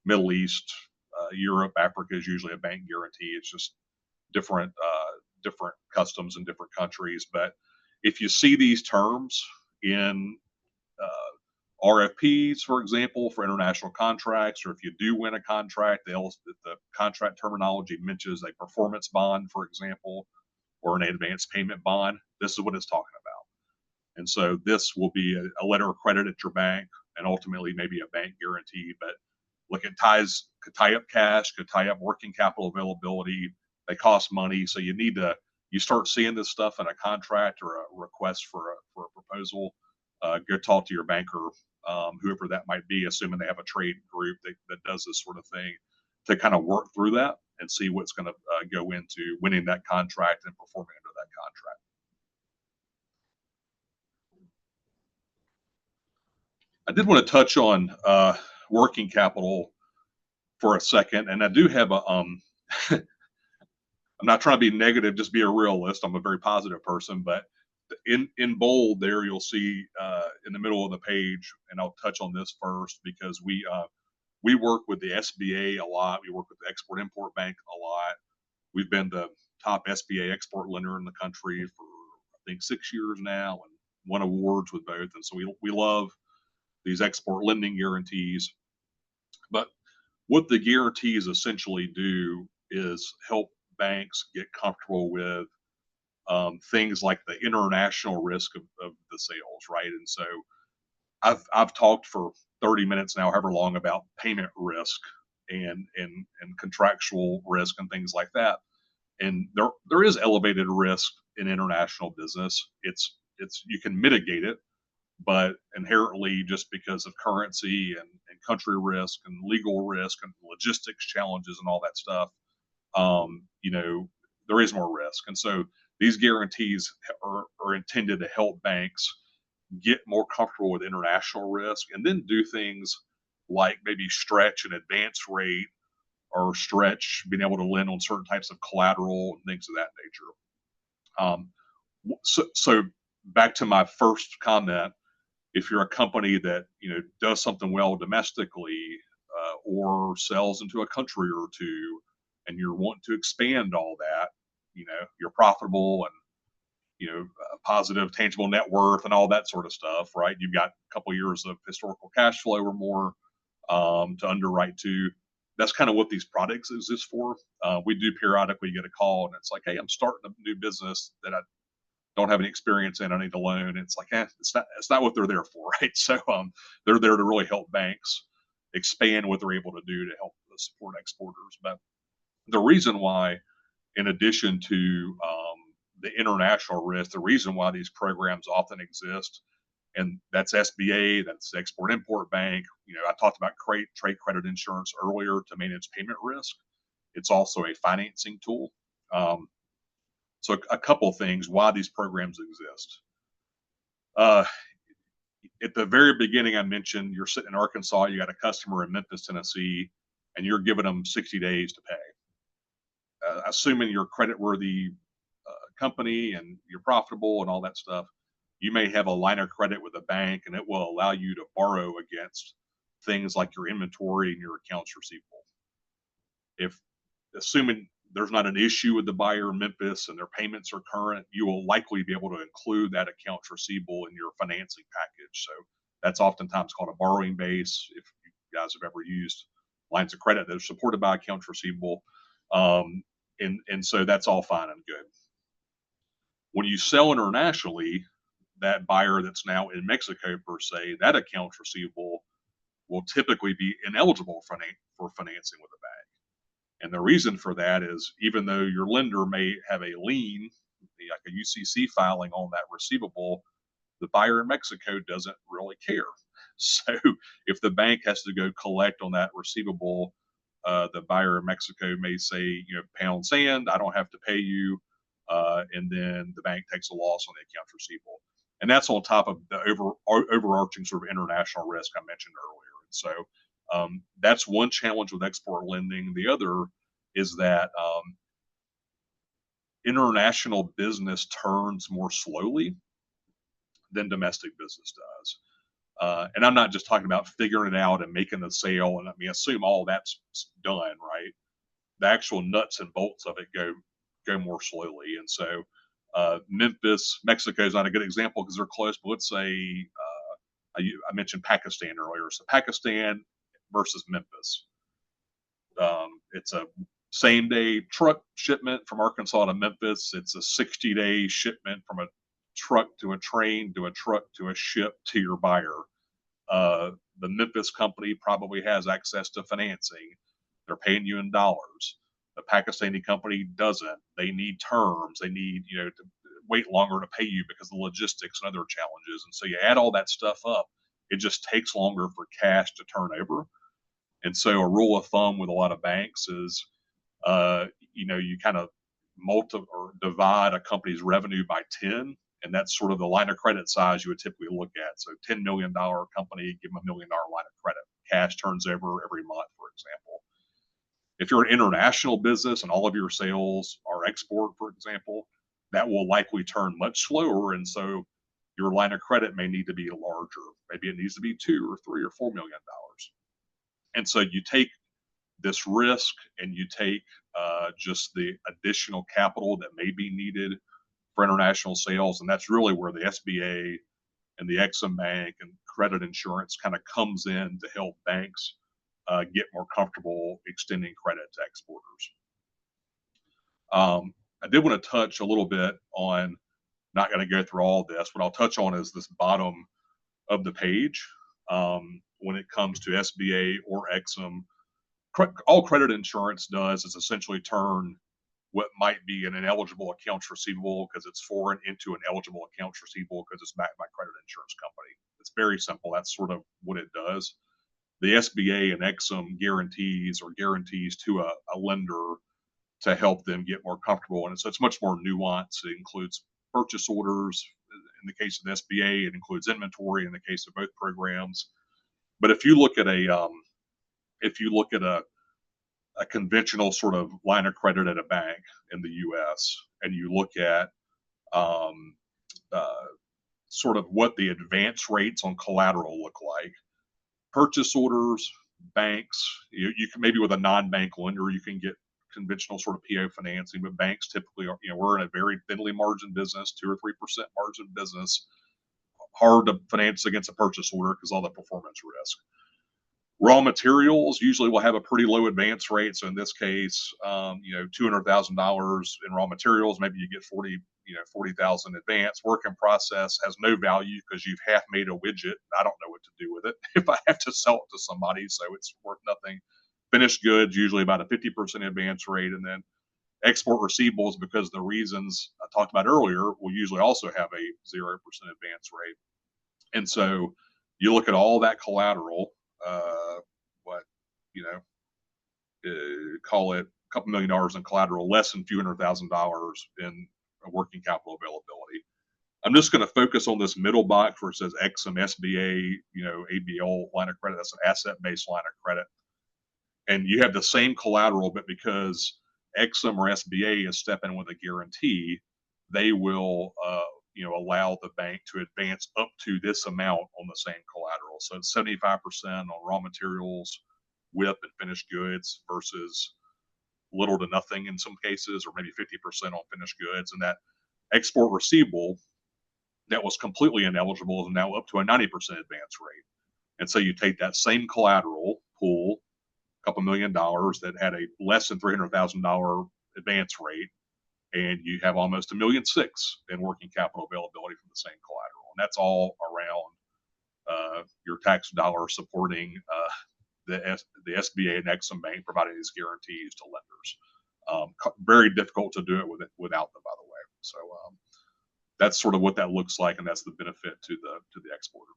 Middle East, Europe, Africa is usually a bank guarantee. It's just different customs in different countries. But if you see these terms in RFPs, for example, for international contracts, or if you do win a contract, the contract terminology mentions a performance bond, for example, or an advance payment bond, this is what it's talking about. And so this will be a letter of credit at your bank, and ultimately maybe a bank guarantee. But look, it could tie up cash, could tie up working capital availability. They cost money, so you start seeing this stuff in a contract or a request for a proposal. Go talk to your banker, whoever that might be, assuming they have a trade group that does this sort of thing, to kind of work through that and see what's going to go into winning that contract and performing under that contract. I did want to touch on working capital for a second, and I do have a I'm not trying to be negative, just be a realist. I'm a very positive person, but in bold there, you'll see in the middle of the page, and I'll touch on this first because we work with the SBA a lot. We work with the Export-Import Bank a lot. We've been the top SBA export lender in the country for, I think, 6 years now, and won awards with both. And so we love these export lending guarantees. But what the guarantees essentially do is help banks get comfortable with things like the international risk of the sales, right? And so I've talked for 30 minutes now, however long, about payment risk and contractual risk and things like that. And there is elevated risk in international business. It's you can mitigate it, but inherently, just because of currency and country risk and legal risk and logistics challenges and all that stuff, there is more risk. And so these guarantees are intended to help banks get more comfortable with international risk, and then do things like maybe stretch an advance rate, or stretch being able to lend on certain types of collateral and things of that nature. So back to my first comment, if you're a company that does something well domestically, or sells into a country or two, and you're wanting to expand all that, you're profitable and positive tangible net worth and all that sort of stuff, right? You've got a couple years of historical cash flow or more to underwrite to. That's kind of what these products exist for. We do periodically get a call and it's like, hey, I'm starting a new business that I don't have any experience in. I need a loan. It's like, it's not what they're there for, right? So they're there to really help banks expand what they're able to do to help support exporters. But the reason why, in addition to the international risk, the reason why these programs often exist, and that's SBA, that's Export Import Bank. I talked about trade credit insurance earlier to manage payment risk. It's also a financing tool. So a couple of things why these programs exist. At the very beginning, I mentioned you're sitting in Arkansas, you got a customer in Memphis, Tennessee, and you're giving them 60 days to pay. Assuming you're a creditworthy company and you're profitable and all that stuff, you may have a line of credit with a bank and it will allow you to borrow against things like your inventory and your accounts receivable. If assuming there's not an issue with the buyer in Memphis and their payments are current, you will likely be able to include that accounts receivable in your financing package. So that's oftentimes called a borrowing base. If you guys have ever used lines of credit that are supported by accounts receivable. And so that's all fine and good. When you sell internationally, that buyer that's now in Mexico per se, that accounts receivable will typically be ineligible for financing with a bank. And the reason for that is even though your lender may have a lien, like a UCC filing on that receivable, the buyer in Mexico doesn't really care. So if the bank has to go collect on that receivable, the buyer in Mexico may say, pound sand, I don't have to pay you. And then the bank takes a loss on the accounts receivable. And that's on top of the overarching sort of international risk I mentioned earlier. And so that's one challenge with export lending. The other is that international business turns more slowly than domestic business does. And I'm not just talking about figuring it out and making the sale. And I mean, assume all that's done, right? The actual nuts and bolts of it go more slowly. And so Memphis, Mexico is not a good example because they're close, but let's say I mentioned Pakistan earlier. So Pakistan versus Memphis. It's a same day truck shipment from Arkansas to Memphis. It's a 60-day shipment from a truck to a train to a truck to a ship to your buyer. The Memphis company probably has access to financing. They're paying you in dollars. The Pakistani company doesn't. They need terms. They need, to wait longer to pay you because of the logistics and other challenges. And so you add all that stuff up, it just takes longer for cash to turn over. And so a rule of thumb with a lot of banks is, you kind of or divide a company's revenue by 10. And that's sort of the line of credit size you would typically look at. So $10 million company, give them $1 million line of credit. Cash turns over every month, for example. If you're an international business and all of your sales are export, for example, that will likely turn much slower. And so your line of credit may need to be larger. Maybe it needs to be $2 or $3 or $4 million. And so you take this risk and you take just the additional capital that may be needed for international sales. And that's really where the SBA and the Exim Bank and credit insurance kind of comes in to help banks get more comfortable extending credit to exporters. I did want to touch a little bit on, not going to go through all this, what I'll touch on is this bottom of the page. When it comes to SBA or Exim, all credit insurance does is essentially turn what might be an ineligible accounts receivable because it's foreign into an eligible accounts receivable because it's backed by credit insurance company. It's very simple. That's sort of what it does. The SBA and Exim guarantees to a lender to help them get more comfortable. And so it's much more nuanced. It includes purchase orders. In the case of the SBA, it includes inventory in the case of both programs. But if you look at a conventional sort of line of credit at a bank in the U.S. and you look at um, sort of what the advance rates on collateral look like. Purchase orders, banks, you can maybe with a non-bank lender, you can get conventional sort of PO financing, but banks typically are, we're in a very thinly margin business, 2 or 3% margin business, hard to finance against a purchase order because all the performance risk. Raw materials usually will have a pretty low advance rate. So in this case, $200,000 in raw materials, maybe you get 40,000 advance. Work in process has no value because you've half made a widget. I don't know what to do with it if I have to sell it to somebody, so it's worth nothing. Finished goods, usually about a 50% advance rate, and then export receivables, because the reasons I talked about earlier, will usually also have a 0% advance rate. And so you look at all that collateral, call it a couple $1 million in collateral, less than a few $100,000 in working capital availability. I'm just going to focus on this middle box where it says EXIM, SBA, ABL line of credit. That's an asset-based line of credit. And you have the same collateral, but because EXIM or SBA is stepping with a guarantee, they will allow the bank to advance up to this amount on the same collateral. So it's 75% on raw materials, WIP, and finished goods versus little to nothing in some cases, or maybe 50% on finished goods. And that export receivable that was completely ineligible is now up to a 90% advance rate. And so you take that same collateral pool, a couple $1 million that had a less than $300,000 advance rate, and you have almost $1.6 million in working capital availability from the same collateral. And that's all around your tax dollar supporting the SBA and EXIM Bank providing these guarantees to lenders. Very difficult to do it without them, by the way. So that's sort of what that looks like, and that's the benefit to the exporter.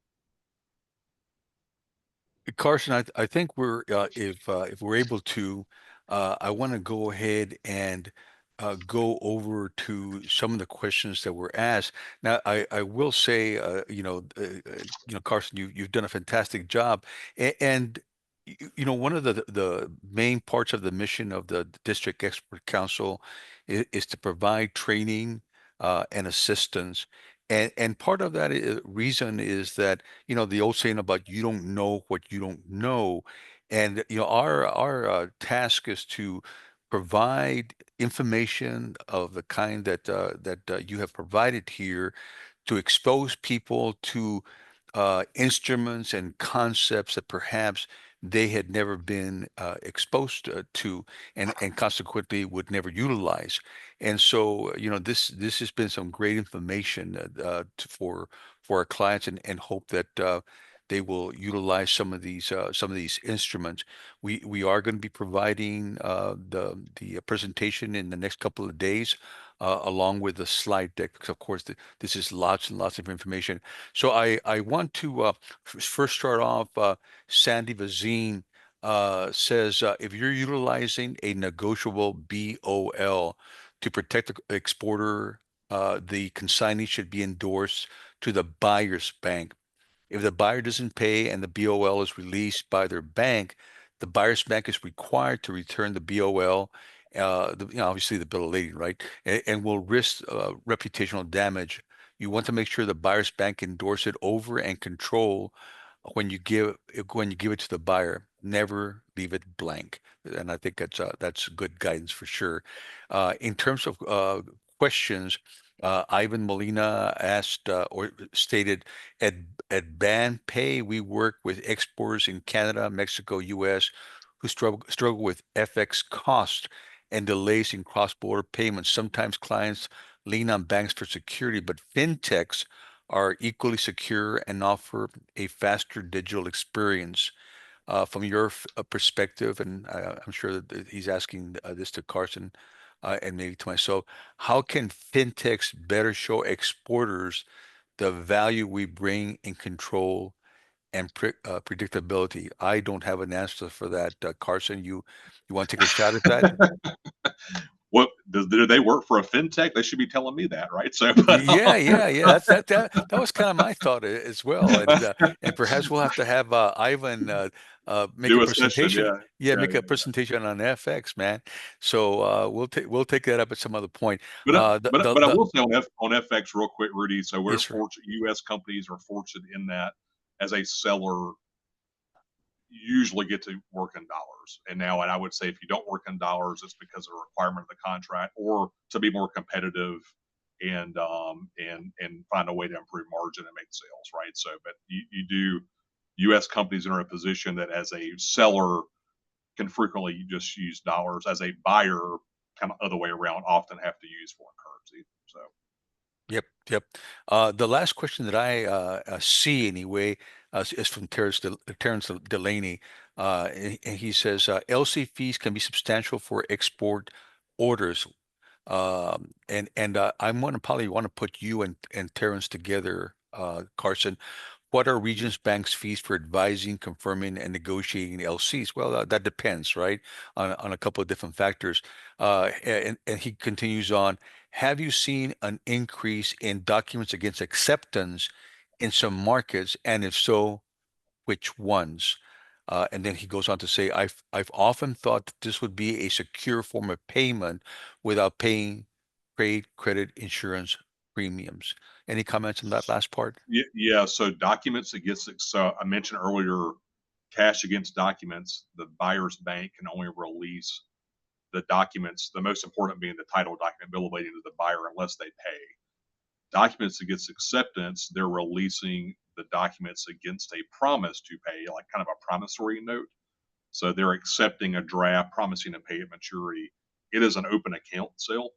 Carson, I think we're if we're able to, I want to go ahead and go over to some of the questions that were asked. Now, I will say, Carson, you've done a fantastic job, and one of the main parts of the mission of the District Expert Council is to provide training and assistance. And part of that reason is that, the old saying about you don't know what you don't know. And, our task is to provide information of the kind that you have provided here to expose people to instruments and concepts that perhaps they had never been exposed to, and consequently would never utilize. And so, this has been some great information for our clients, and hope that they will utilize some of these instruments. We are going to be providing the presentation in the next couple of days, along with the slide deck, because of course this is lots and lots of information. So I want to first start off. Sandy Vazine says, if you're utilizing a negotiable BOL to protect the exporter, the consignee should be endorsed to the buyer's bank. If the buyer doesn't pay and the BOL is released by their bank, the buyer's bank is required to return the BOL, obviously the bill of lading, right? And will risk reputational damage. You want to make sure the buyer's bank endorse it over and control when you give it to the buyer. Never leave it blank. And I think that's good guidance for sure. In terms of questions, Ivan Molina asked or stated, at BanPay, we work with exporters in Canada, Mexico, U.S. who struggle with FX costs and delays in cross-border payments. Sometimes clients lean on banks for security, but fintechs are equally secure and offer a faster digital experience. From your perspective, and I'm sure that he's asking this to Carson and maybe to myself, how can fintechs better show exporters the value we bring in control and predictability? I don't have an answer for that. Carson, you want to take a shot at that? What do they work for a fintech? They should be telling me that, right? So Yeah. That was kind of my thought as well, and perhaps we'll have to have Ivan make Do a a session, presentation. yeah. Yeah, Yeah, make yeah, a presentation on FX, man. So we'll take that up at some other point. But I The will say on FX real quick, Rudy. So we're Yes, sir. fortunate. U.S. companies are fortunate in that as a seller, you usually get to work in dollars. And I would say if you don't work in dollars, it's because of a requirement of the contract or to be more competitive and find a way to improve margin and make sales, right? So, but you do. U.S. companies are in a position that as a seller can frequently just use dollars. As a buyer, kind of other way around, often have to use foreign currency. So, Yep. The last question that I see anyway is from Terrence Delaney, and he says LC fees can be substantial for export orders. I'm going to probably want to put you and Terrence together, Carson. What are Regions Bank's fees for advising, confirming, and negotiating LCs? Well, that depends, right, on a couple of different factors. And he continues on. Have you seen an increase in documents against acceptance in some markets, and if so, which ones? And then he goes on to say, I've often thought that this would be a secure form of payment without paying trade credit insurance premiums. Any comments on that last part? yeah. So documents against. So I mentioned earlier, cash against documents. The buyer's bank can only release the documents. The most important being the title document, bill of lading to the buyer, unless they pay. Documents against acceptance, they're releasing the documents against a promise to pay, like kind of a promissory note. So they're accepting a draft, promising to pay at maturity. It is an open account sale.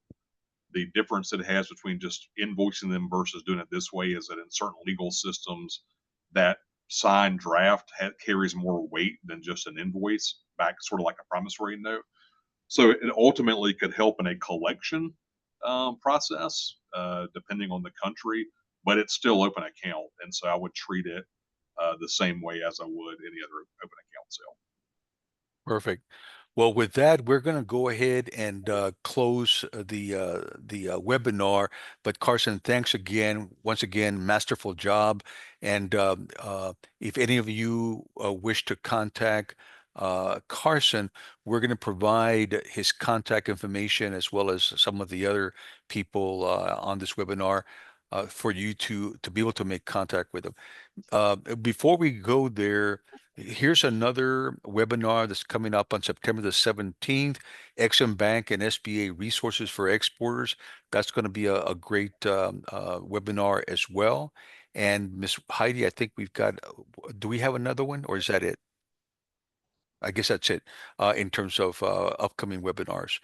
The difference it has between just invoicing them versus doing it this way is that in certain legal systems, that signed draft carries more weight than just an invoice, back sort of like a promissory note. So it ultimately could help in a collection process, depending on the country, but it's still open account. And so I would treat it the same way as I would any other open account sale. Perfect. Well, with that, we're going to go ahead and close the webinar. But Carson, thanks again. Once again, masterful job. And if any of you wish to contact Carson, we're going to provide his contact information as well as some of the other people on this webinar for you to be able to make contact with him. Before we go there, here's another webinar that's coming up on September the 17th, Exim Bank and SBA Resources for Exporters. That's going to be a great webinar as well. And Miss Heidi, I think we've got, do we have another one or is that it? I guess that's it in terms of upcoming webinars.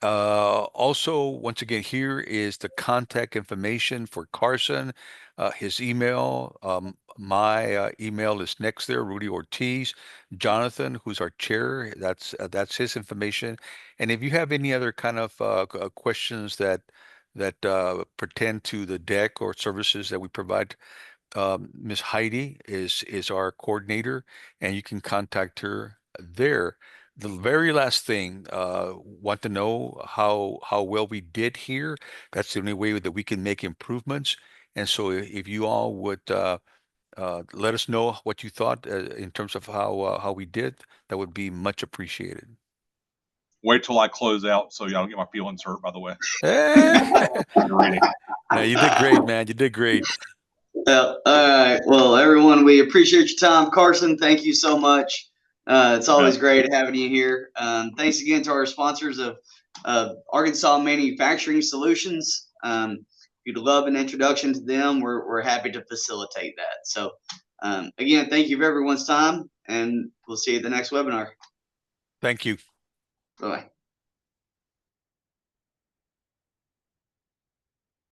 Also, once again, here is the contact information for Carson, his email. My email is next there, Rudy Ortiz. Jonathan, who's our chair, that's his information. And if you have any other kind of questions that pertain to the deck or services that we provide, Miss Heidi is our coordinator, and you can contact her there. The very last thing, want to know how well we did here. That's the only way that we can make improvements. And so, if you all would let us know what you thought in terms of how we did, that would be much appreciated. Wait till I close out so y'all don't get my feelings hurt, by the way. No, you did great, man. You did great. All right. Well, everyone, we appreciate your time. Carson, thank you so much. It's always great having you here. Thanks again to our sponsors of Arkansas Manufacturing Solutions. If you'd love an introduction to them, we're happy to facilitate that. So, again, thank you for everyone's time, and we'll see you at the next webinar. Thank you. Bye-bye.